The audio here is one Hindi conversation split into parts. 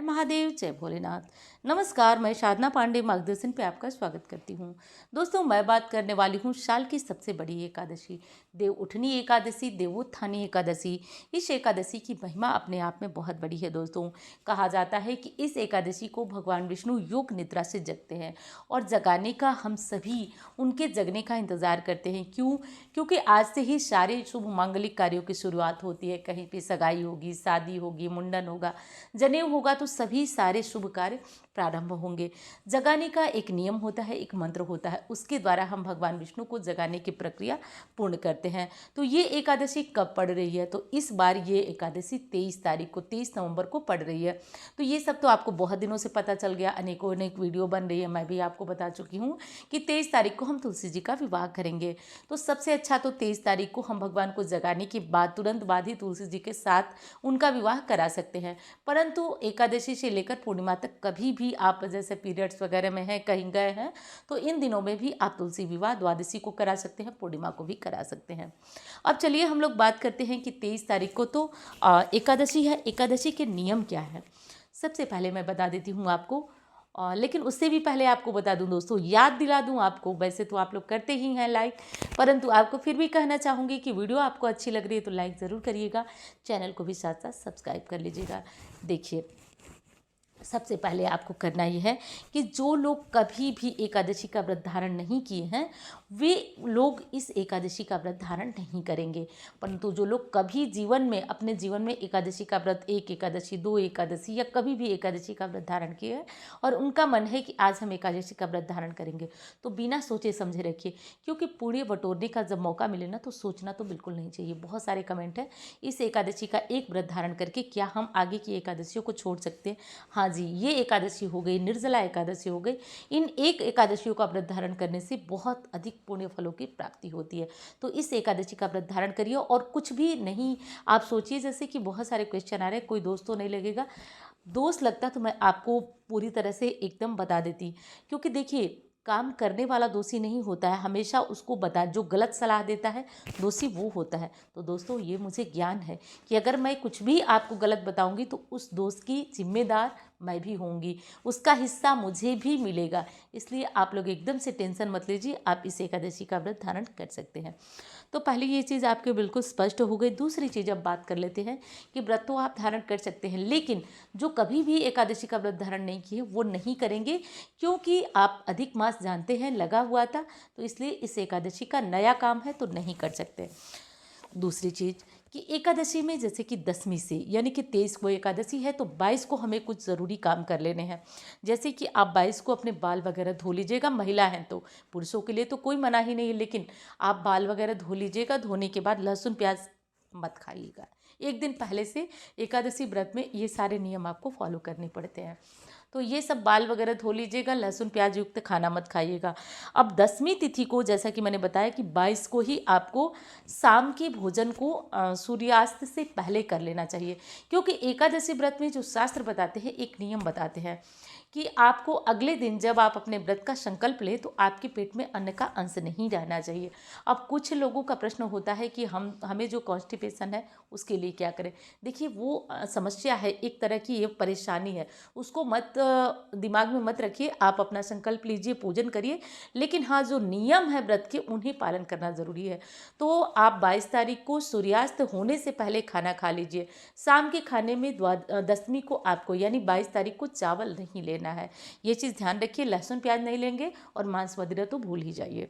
हर महादेव, जय भोलेनाथ। नमस्कार, मैं साधना पांडे मार्गदर्शन पे आपका स्वागत करती हूँ। दोस्तों, मैं बात करने वाली हूँ साल की सबसे बड़ी एकादशी, देव उठनी एकादशी, देवोत्थानी एकादशी। इस एकादशी की महिमा अपने आप में बहुत बड़ी है। दोस्तों, कहा जाता है कि इस एकादशी को भगवान विष्णु योग निद्रा से जगते हैं और जगाने का हम सभी उनके जगने का इंतजार करते हैं। क्यों? क्योंकि आज से ही सारे शुभ मांगलिक कार्यों की शुरुआत होती है। कहीं पे सगाई होगी, शादी होगी, मुंडन होगा, जनेऊ होगा, तो सभी सारे शुभ कार्य प्रारंभ होंगे। जगाने का एक नियम होता है, एक मंत्र होता है, उसके द्वारा हम भगवान विष्णु को जगाने की प्रक्रिया पूर्ण करते हैं। तो ये एकादशी कब पड़ रही है? तो इस बार ये एकादशी 23 तारीख को, 23 नवंबर को पड़ रही है। तो ये सब तो आपको बहुत दिनों से पता चल गया, अनेकों अनेक वीडियो बन रही है, मैं भी आपको बता चुकी हूँ कि 23 तारीख को हम तुलसी जी का विवाह करेंगे। तो सबसे अच्छा तो 23 तारीख को हम भगवान को जगाने के बाद तुरंत बाद ही तुलसी जी के साथ उनका विवाह करा सकते हैं। परंतु एकादशी से लेकर पूर्णिमा तक कभी भी आप जैसे पीरियड्स वगैरह में हैं, कहीं गए हैं, तो इन दिनों में भी आप तुलसी विवाह द्वादशी को करा सकते हैं, पूर्णिमा को भी करा सकते हैं। अब चलिए हम लोग बात करते हैं कि 23 तारीख को तो एकादशी है। एकादशी के नियम क्या है, सबसे पहले मैं बता देती हूँ आपको। लेकिन उससे भी पहले आपको बता दूं दोस्तों, याद दिला दूं आपको, वैसे तो आप लोग करते ही हैं लाइक, परंतु आपको फिर भी कहना चाहूँगी कि वीडियो आपको अच्छी लग रही है तो लाइक ज़रूर करिएगा, चैनल को भी साथ साथ सब्सक्राइब कर लीजिएगा। देखिए, सबसे पहले आपको करना ये है कि जो लोग कभी भी एकादशी का व्रत धारण नहीं किए हैं वे लोग इस एकादशी का व्रत धारण नहीं करेंगे। परंतु जो लोग कभी जीवन में, अपने जीवन में एकादशी का व्रत, एक एकादशी, दो एकादशी या कभी भी एकादशी का व्रत धारण किए हैं और उनका मन है कि आज हम एकादशी का व्रत धारण करेंगे, तो बिना सोचे समझे रखिए। क्योंकि पूरे बटोरने का जब मौका मिले ना, तो सोचना तो बिल्कुल नहीं चाहिए। बहुत सारे कमेंट है, इस एकादशी का एक व्रत धारण करके क्या हम आगे की एकादशियों को छोड़ सकते हैं? हाँ जी, ये एकादशी हो गई, निर्जला एकादशी हो गई, इन एक एकादशियों का व्रत धारण करने से बहुत अधिक पुण्य फलों की प्राप्ति होती है। तो इस एकादशी का व्रत धारण करिए और कुछ भी नहीं आप सोचिए। जैसे कि बहुत सारे क्वेश्चन आ रहे हैं, कोई दोस्त तो नहीं लगेगा, दोस्त लगता तो मैं आपको पूरी तरह से एकदम बता देती। क्योंकि देखिए, काम करने वाला दोषी नहीं होता है, हमेशा उसको बता, जो गलत सलाह देता है दोषी वो होता है। तो दोस्तों, ये मुझे ज्ञान है कि अगर मैं कुछ भी आपको गलत बताऊंगी तो उस दोस्त की जिम्मेदार मैं भी होंगी, उसका हिस्सा मुझे भी मिलेगा। इसलिए आप लोग एकदम से टेंशन मत लीजिए, आप इस एकादशी का व्रत धारण कर सकते हैं। तो पहले ये चीज़ आपके बिल्कुल स्पष्ट हो गई। दूसरी चीज़ अब बात कर लेते हैं कि व्रत तो आप धारण कर सकते हैं, लेकिन जो कभी भी एकादशी का व्रत धारण नहीं किए वो नहीं करेंगे, क्योंकि आप अधिक मास जानते हैं लगा हुआ था, तो इसलिए इस एकादशी का नया काम है तो नहीं कर सकते। दूसरी चीज़ कि एकादशी में, जैसे कि 10वीं से यानी कि 23 को एकादशी है, तो 22 को हमें कुछ ज़रूरी काम कर लेने हैं। जैसे कि आप 22 को अपने बाल वगैरह धो लीजिएगा, महिला हैं तो, पुरुषों के लिए तो कोई मना ही नहीं है, लेकिन आप बाल वगैरह धो लीजिएगा। धोने के बाद लहसुन प्याज मत खाइएगा। एक दिन पहले से एकादशी व्रत में ये सारे नियम आपको फॉलो करने पड़ते हैं। तो ये सब बाल वगैरह धो लीजिएगा, लहसुन प्याज युक्त खाना मत खाइएगा। अब 10वीं तिथि को, जैसा कि मैंने बताया कि 22 को ही आपको शाम के भोजन को सूर्यास्त से पहले कर लेना चाहिए। क्योंकि एकादशी व्रत में जो शास्त्र बताते हैं, एक नियम बताते हैं कि आपको अगले दिन जब आप अपने व्रत का संकल्प लें तो आपके पेट में अन्न का अंश नहीं रहना चाहिए। अब कुछ लोगों का प्रश्न होता है कि हमें जो कॉन्स्टिपेशन है उसके लिए क्या करें। देखिए, वो समस्या है, एक तरह की ये परेशानी है, उसको मत दिमाग में मत रखिए। आप अपना संकल्प लीजिए, पूजन करिए, लेकिन हाँ, जो नियम है व्रत के उन्हें पालन करना ज़रूरी है। तो आप 22 तारीख को सूर्यास्त होने से पहले खाना खा लीजिए। शाम के खाने में 10वीं को आपको यानी 22 तारीख को चावल नहीं लेना है, ये चीज़ ध्यान रखिए। लहसुन प्याज नहीं लेंगे और मांस वगैरह तो भूल ही जाइए।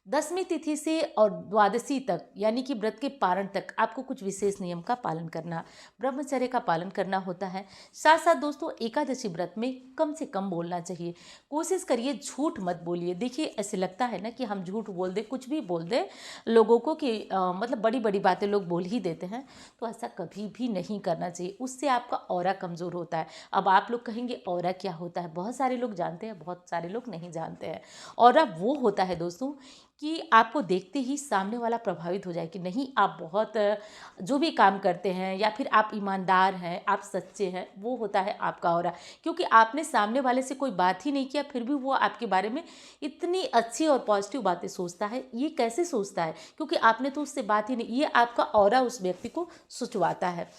10वीं तिथि से और द्वादशी तक यानी कि व्रत के पारण तक आपको कुछ विशेष नियम का पालन करना, ब्रह्मचर्य का पालन करना होता है। साथ साथ दोस्तों, एकादशी व्रत में कम से कम बोलना चाहिए। कोशिश करिए झूठ मत बोलिए। देखिए, ऐसे लगता है ना कि हम झूठ बोल दे, कुछ भी बोल दे लोगों को कि मतलब बड़ी बड़ी बातें लोग बोल ही देते हैं, तो ऐसा कभी भी नहीं करना चाहिए। उससे आपका ऑरा कमज़ोर होता है। अब आप लोग कहेंगे ऑरा क्या होता है? बहुत सारे लोग जानते हैं, बहुत सारे लोग नहीं जानते हैं। ऑरा वो होता है दोस्तों कि आपको देखते ही सामने वाला प्रभावित हो जाए कि नहीं, आप बहुत जो भी काम करते हैं या फिर आप ईमानदार हैं, आप सच्चे हैं, वो होता है आपका ऑरा। क्योंकि आपने सामने वाले से कोई बात ही नहीं किया, फिर भी वो आपके बारे में इतनी अच्छी और पॉजिटिव बातें सोचता है। ये कैसे सोचता है? क्योंकि आपने तो उससे बात ही नहीं, ये आपका ऑरा उस व्यक्ति को सुचवाता है।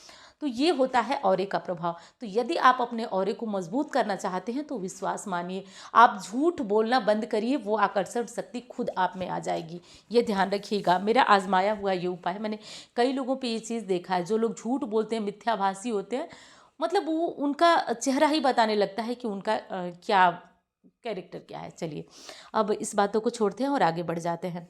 तो ये होता है ऑरे का प्रभाव। तो यदि आप अपने ऑरे को मजबूत करना चाहते हैं तो विश्वास मानिए, आप झूठ बोलना बंद करिए, वो आकर्षण शक्ति खुद आप में आ जाएगी। ये ध्यान रखिएगा, मेरा आजमाया हुआ ये उपाय है। मैंने कई लोगों पे ये चीज़ देखा है, जो लोग झूठ बोलते हैं, मिथ्याभासी होते हैं, मतलब वो उनका चेहरा ही बताने लगता है कि उनका क्या कैरेक्टर क्या है। चलिए अब इस बातों को छोड़ते हैं और आगे बढ़ जाते हैं।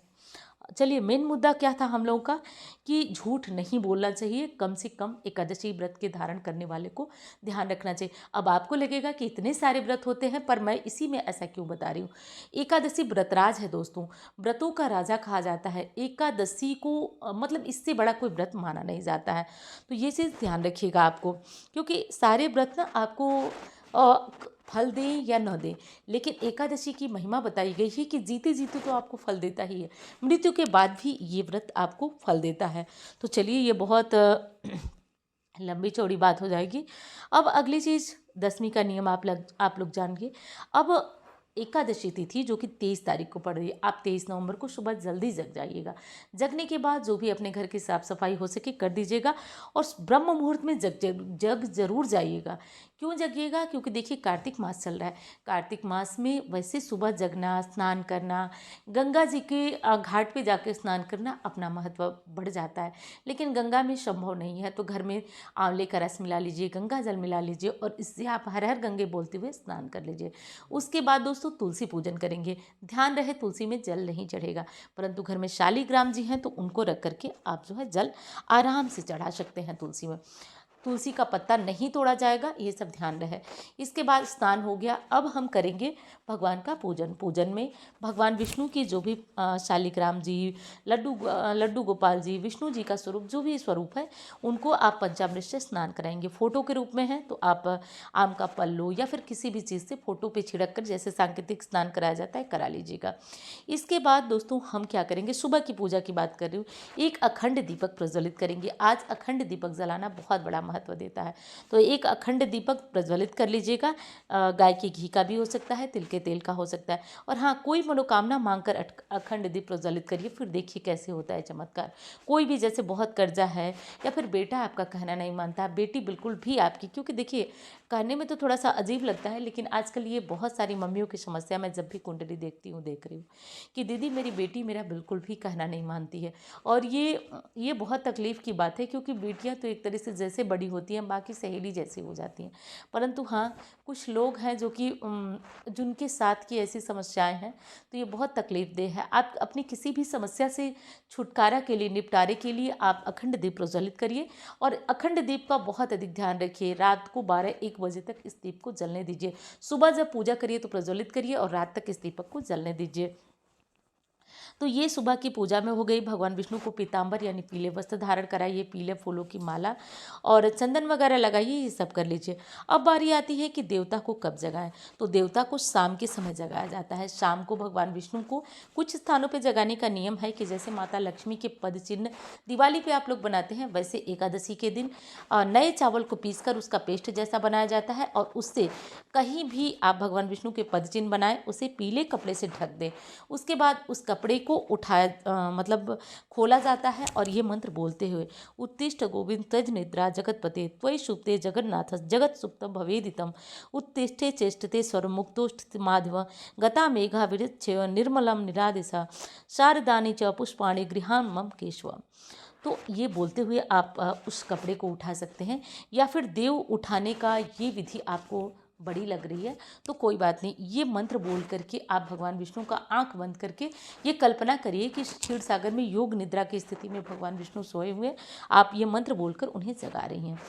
चलिए मेन मुद्दा क्या था हम लोगों का, कि झूठ नहीं बोलना चाहिए, कम से कम एकादशी व्रत के धारण करने वाले को ध्यान रखना चाहिए। अब आपको लगेगा कि इतने सारे व्रत होते हैं, पर मैं इसी में ऐसा क्यों बता रही हूँ। एकादशी व्रतराज है दोस्तों, व्रतों का राजा कहा जाता है। एकादशी को मतलब इससे बड़ा कोई व्रत माना नहीं जाता है। तो ये चीज़ ध्यान रखिएगा आपको, क्योंकि सारे व्रत ना आपको फल दें या न दें, लेकिन एकादशी की महिमा बताई गई है कि जीते जीते तो आपको फल देता ही है, मृत्यु के बाद भी ये व्रत आपको फल देता है। तो चलिए ये बहुत लंबी चौड़ी बात हो जाएगी। अब अगली चीज़, दसवीं का नियम आप लोग जानिए। अब एकादशी तिथि जो कि 23 तारीख को पड़ रही है, आप 23 नवंबर को सुबह जल्दी जग जाइएगा। जगने के बाद जो भी अपने घर की साफ सफाई हो सके कर दीजिएगा, और ब्रह्म मुहूर्त में जग जरूर जाइएगा। क्यों जगिएगा? क्योंकि देखिए कार्तिक मास चल रहा है। कार्तिक मास में वैसे सुबह जगना, स्नान करना, गंगा जी के घाट पे जाकर स्नान करना अपना महत्व बढ़ जाता है, लेकिन गंगा में संभव नहीं है। तो घर में आंवले का रस मिला लीजिए, गंगा जल मिला लीजिए, और इससे आप हर हर गंगे बोलते हुए स्नान कर लीजिए। उसके बाद दोस्तों तुलसी पूजन करेंगे। ध्यान रहे तुलसी में जल नहीं चढ़ेगा, परंतु घर में शालीग्राम जी हैं तो उनको रख करके आप जो है जल आराम से चढ़ा सकते हैं तुलसी में। तुलसी का पत्ता नहीं तोड़ा जाएगा, ये सब ध्यान रहे। इसके बाद स्नान हो गया, अब हम करेंगे भगवान का पूजन। पूजन में भगवान विष्णु की जो भी शालीग्राम जी, लड्डू गोपाल जी, विष्णु जी का स्वरूप जो भी स्वरूप है, उनको आप पंचामृत से स्नान कराएंगे। फोटो के रूप में है तो आप आम का पल्लू या फिर किसी भी चीज़ से फोटो पे छिड़क कर जैसे सांकेतिक स्नान कराया जाता है करा लीजिएगा। इसके बाद दोस्तों हम क्या करेंगे, सुबह की पूजा की बात कर रही हूँ, एक अखंड दीपक प्रज्वलित करेंगे। आज अखंड दीपक जलाना बहुत बड़ा महत्व देता है, तो एक अखंड दीपक प्रज्वलित कर लीजिएगा। गाय के घी का भी हो सकता है, तिल के तेल का हो सकता है। और हाँ, कोई मनोकामना मांगकर अखंड दीप प्रज्वलित करिए, फिर देखिए कैसे होता है चमत्कार। कोई भी जैसे बहुत कर्जा है, या फिर बेटा आपका कहना नहीं मानता, बेटी बिल्कुल भी आपकी, क्योंकि देखिए कहने में तो थोड़ा सा अजीब लगता है, लेकिन आजकल ये बहुत सारी मम्मियों की समस्या, मैं जब भी कुंडली देखती हूँ देख रही हूँ कि दीदी मेरी बेटी मेरा बिल्कुल भी कहना नहीं मानती है। और ये बहुत तकलीफ़ की बात है, क्योंकि बेटियां तो एक तरह से जैसे बड़ी होती हैं बाकी सहेली जैसी हो जाती हैं, परंतु हाँ कुछ लोग हैं जो कि जिनके साथ की ऐसी समस्याएं हैं, तो ये बहुत तकलीफदेह है। आप अपनी किसी भी समस्या से छुटकारा के लिए, निपटारे के लिए आप अखंड दीप प्रज्वलित करिए, और अखंड दीप का बहुत अधिक ध्यान रखिए। रात को 12-1 बजे तक इस दीप को जलने दीजिए। सुबह जब पूजा करिए तो प्रज्वलित करिए, और रात तक इस दीपक को जलने दीजिए। तो ये सुबह की पूजा में हो गई। भगवान विष्णु को पीताम्बर यानी पीले वस्त्र धारण कराइए, पीले फूलों की माला और चंदन वगैरह लगाइए, ये सब कर लीजिए। अब बारी आती है कि देवता को कब जगाएं, तो देवता को शाम के समय जगाया जाता है। शाम को भगवान विष्णु को कुछ स्थानों पर जगाने का नियम है कि जैसे माता लक्ष्मी के पद चिन्ह दिवाली पे आप लोग बनाते हैं, वैसे एकादशी के दिन नए चावल को पीसकर उसका पेस्ट जैसा बनाया जाता है, और उससे कहीं भी आप भगवान विष्णु के पद चिन्ह बनाएं, उसे पीले कपड़े से ढक दें। उसके बाद उस कपड़े को उठाया मतलब खोला जाता है, और ये मंत्र बोलते हुए, उत्तिष्ठ गोविंद तज निद्रा जगतपते त्वयि सुप्ते जगन्नाथ जगत सुप्तम भवेदितम उत्तिष्ठे चेष्टते स्वरमुक्तोष्ठ माधव गता मेघा विरच्य निर्मलम निरादिशा शारदानी च पुष्पाणि गृहान मम केशव। तो ये बोलते हुए आप उस कपड़े को उठा सकते हैं, या फिर देव उठाने का ये विधि आपको बड़ी लग रही है तो कोई बात नहीं, ये मंत्र बोल करके आप भगवान विष्णु का आंख बंद करके ये कल्पना करिए कि क्षीर सागर में योग निद्रा की स्थिति में भगवान विष्णु सोए हुए, आप ये मंत्र बोलकर उन्हें जगा रही हैं।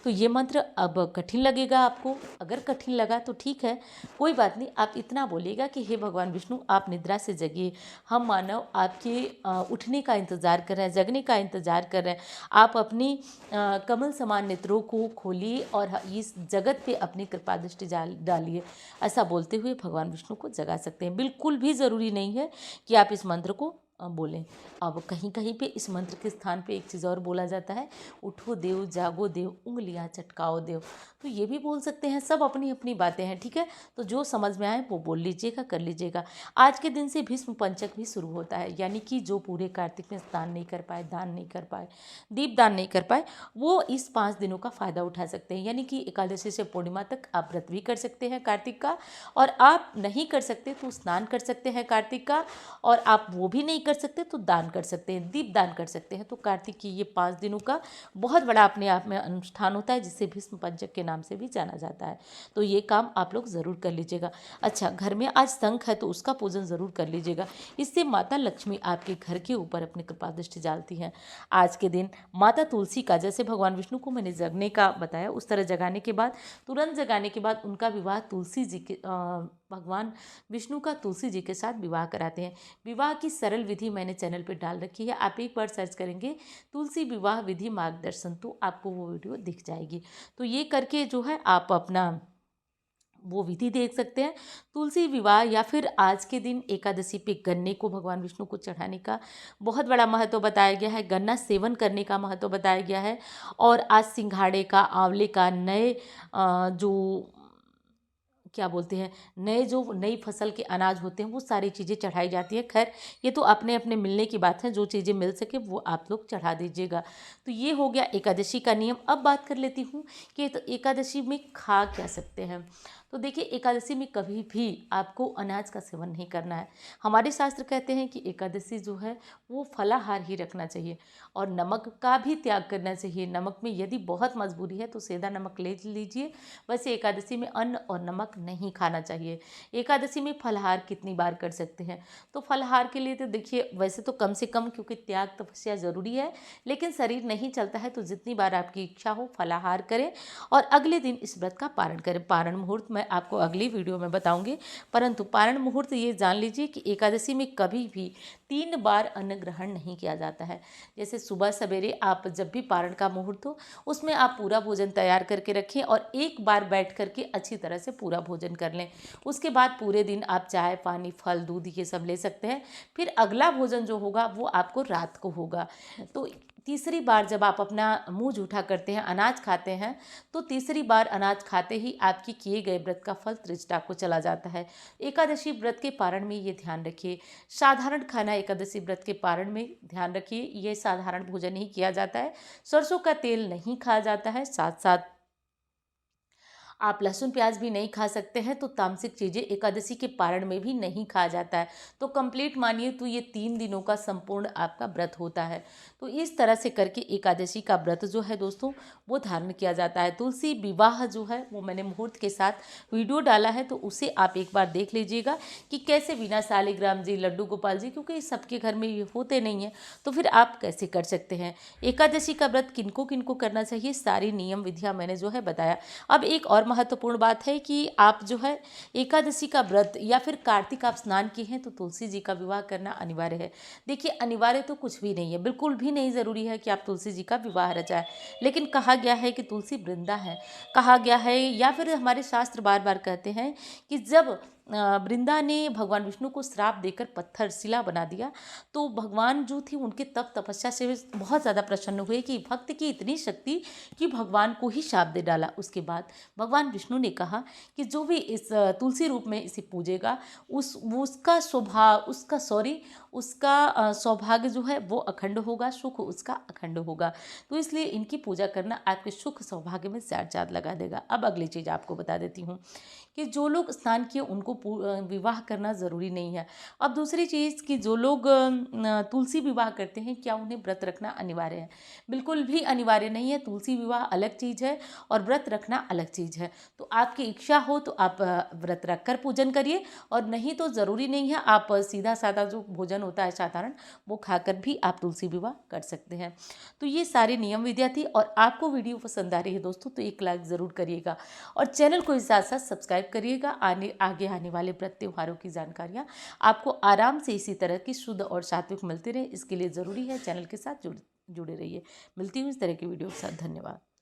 तो ये मंत्र अब कठिन लगेगा आपको, अगर कठिन लगा तो ठीक है, कोई बात नहीं। आप इतना बोलिएगा कि हे भगवान विष्णु आप निद्रा से जगिए, हम मानव आपके उठने का इंतज़ार कर रहे हैं, जगने का इंतज़ार कर रहे हैं। आप अपनी कमल समान नेत्रों को खोलिए और इस जगत पे अपनी कृपा दृष्टि डालिए। ऐसा बोलते हुए भगवान विष्णु को जगा सकते हैं। बिल्कुल भी ज़रूरी नहीं है कि आप इस मंत्र को बोलें। अब कहीं कहीं पे इस मंत्र के स्थान पे एक चीज़ और बोला जाता है, उठो देव जागो देव उंगलियां चटकाओ देव। तो ये भी बोल सकते हैं, सब अपनी अपनी बातें हैं, ठीक है। तो जो समझ में आए वो बोल लीजिएगा, कर लीजिएगा। आज के दिन से भीष्म पंचक भी शुरू होता है, यानी कि जो पूरे कार्तिक में स्नान नहीं कर पाए, दान नहीं कर पाए, दीपदान नहीं कर पाए, वो इस 5 दिनों का फ़ायदा उठा सकते हैं। यानी कि एकादशी से पूर्णिमा तक आप व्रत भी कर सकते हैं कार्तिक का, और आप नहीं कर सकते तो स्नान कर सकते हैं कार्तिक का, और आप वो भी नहीं कर सकते तो दान कर सकते हैं, दीप दान कर सकते हैं। तो कार्तिक की ये 5 दिनों का बहुत बड़ा अपने आप में अनुष्ठान होता है, जिसे भीष्म पंचक के नाम से भी जाना जाता है। तो ये काम आप लोग ज़रूर कर लीजिएगा। अच्छा, घर में आज शंख है तो उसका पूजन ज़रूर कर लीजिएगा, इससे माता लक्ष्मी आपके घर के ऊपर अपनी कृपा दृष्टि डालती हैं। आज के दिन माता तुलसी का, जैसे भगवान विष्णु को मैंने जगने का बताया, उस तरह जगाने के बाद, तुरंत जगाने के बाद उनका विवाह तुलसी जी के भगवान विष्णु का तुलसी जी के साथ विवाह कराते हैं। विवाह की सरल विधि मैंने चैनल पे डाल रखी है, आप एक बार सर्च करेंगे तुलसी विवाह विधि मार्गदर्शन, तो आपको वो वीडियो दिख जाएगी। तो ये करके जो है आप अपना वो विधि देख सकते हैं। तुलसी विवाह या फिर आज के दिन एकादशी पे गन्ने को भगवान विष्णु को चढ़ाने का बहुत बड़ा महत्व बताया गया है, गन्ना सेवन करने का महत्व बताया गया है। और आज सिंघाड़े का, आंवले का, नए जो क्या बोलते हैं, नए जो नई फसल के अनाज होते हैं वो सारी चीज़ें चढ़ाई जाती है। खैर ये तो अपने अपने मिलने की बात है, जो चीज़ें मिल सके वो आप लोग चढ़ा दीजिएगा। तो ये हो गया एकादशी का नियम। अब बात कर लेती हूँ कि तो एकादशी में खा क्या सकते हैं। तो देखिए, एकादशी में कभी भी आपको अनाज का सेवन नहीं करना है। हमारे शास्त्र कहते हैं कि एकादशी जो है वो फलाहार ही रखना चाहिए, और नमक का भी त्याग करना चाहिए। नमक में यदि बहुत मजबूरी है तो सेंधा नमक ले लीजिए, वैसे एकादशी में अन्न और नमक नहीं खाना चाहिए। एकादशी में फलाहार कितनी बार कर सकते हैं, तो फलाहार के लिए तो देखिए वैसे तो कम से कम, क्योंकि त्याग तपस्या ज़रूरी है, लेकिन शरीर नहीं चलता है तो जितनी बार आपकी इच्छा हो फलाहार करें, और अगले दिन इस व्रत का पारण करें। पारण मुहूर्त मैं आपको अगली वीडियो में बताऊंगी, परंतु पारण मुहूर्त ये जान लीजिए कि एकादशी में कभी भी 3 बार अन्न ग्रहण नहीं किया जाता है। जैसे सुबह सवेरे आप जब भी पारण का मुहूर्त हो उसमें आप पूरा भोजन तैयार करके रखें, और एक बार बैठ करके अच्छी तरह से पूरा भोजन कर लें। उसके बाद पूरे दिन आप चाय पानी फल दूध ये सब ले सकते हैं। फिर अगला भोजन जो होगा वो आपको रात को होगा। तो तीसरी बार जब आप अपना मुंह जूठा करते हैं, अनाज खाते हैं, तो तीसरी बार अनाज खाते ही आपकी किए गए व्रत का फल त्रिजटा को चला जाता है। एकादशी व्रत के पारण में ये ध्यान रखिए। साधारण खाना एकादशी व्रत के पारण में ध्यान रखिए, ये साधारण भोजन नहीं किया जाता है। सरसों का तेल नहीं खाया जाता है, साथ साथ आप लहसुन प्याज भी नहीं खा सकते हैं। तो तामसिक चीज़ें एकादशी के पारण में भी नहीं खाया जाता है। तो कंप्लीट मानिए तो ये 3 दिनों का संपूर्ण आपका व्रत होता है। तो इस तरह से करके एकादशी का व्रत जो है दोस्तों वो धारण किया जाता है। तुलसी विवाह जो है वो मैंने मुहूर्त के साथ वीडियो डाला है, तो उसे आप एक बार देख लीजिएगा कि कैसे बिना शालिग्राम जी, लड्डू गोपाल जी, क्योंकि सबके घर में ये होते नहीं हैं, तो फिर आप कैसे कर सकते हैं। एकादशी का व्रत किनको किनको करना चाहिए, सारी नियम विधियाँ मैंने जो है बताया। अब एक और महत्वपूर्ण बात है कि आप जो है एकादशी का व्रत या फिर कार्तिक आप स्नान किए हैं तो तुलसी जी का विवाह करना अनिवार्य है। देखिए, अनिवार्य तो कुछ भी नहीं है, बिल्कुल भी नहीं ज़रूरी है कि आप तुलसी जी का विवाह रचाएं, लेकिन कहा गया है कि तुलसी वृंदा है। कहा गया है, या फिर हमारे शास्त्र बार बार कहते हैं कि जब वृंदा ने भगवान विष्णु को श्राप देकर पत्थर शिला बना दिया, तो भगवान जो थी उनके तप तपस्या से बहुत ज़्यादा प्रसन्न हुए कि भक्त की इतनी शक्ति कि भगवान को ही शाप दे डाला। उसके बाद भगवान विष्णु ने कहा कि जो भी इस तुलसी रूप में इसे पूजेगा उसका सौभाग्य जो है वो अखंड होगा, सुख उसका अखंड होगा। तो इसलिए इनकी पूजा करना आपके सुख सौभाग्य में चार चांद लगा देगा। अब अगली चीज़ आपको बता देती हूँ कि जो लोग स्नान किए उनको विवाह करना ज़रूरी नहीं है। अब दूसरी चीज़ कि जो लोग तुलसी विवाह करते हैं, क्या उन्हें व्रत रखना अनिवार्य है? बिल्कुल भी अनिवार्य नहीं है। तुलसी विवाह अलग चीज़ है और व्रत रखना अलग चीज़ है। तो आपकी इच्छा हो तो आप व्रत रख कर पूजन करिए, और नहीं तो ज़रूरी नहीं है। आप सीधा साधा जो भोजन होता है साधारण, वो खाकर भी आप तुलसी विवाह कर सकते हैं। तो ये सारे नियम विधियाँ थी, और आपको वीडियो पसंद आ रही है दोस्तों तो एक लाइक ज़रूर करिएगा, और चैनल को साथ साथ सब्सक्राइब करिएगा। आगे आने वाले व्रत त्योहारों की जानकारियाँ आपको आराम से इसी तरह की शुद्ध और सात्विक मिलती रहे, इसके लिए ज़रूरी है चैनल के साथ जुड़े रहिए। मिलती हूँ इस तरह की वीडियो के साथ। धन्यवाद।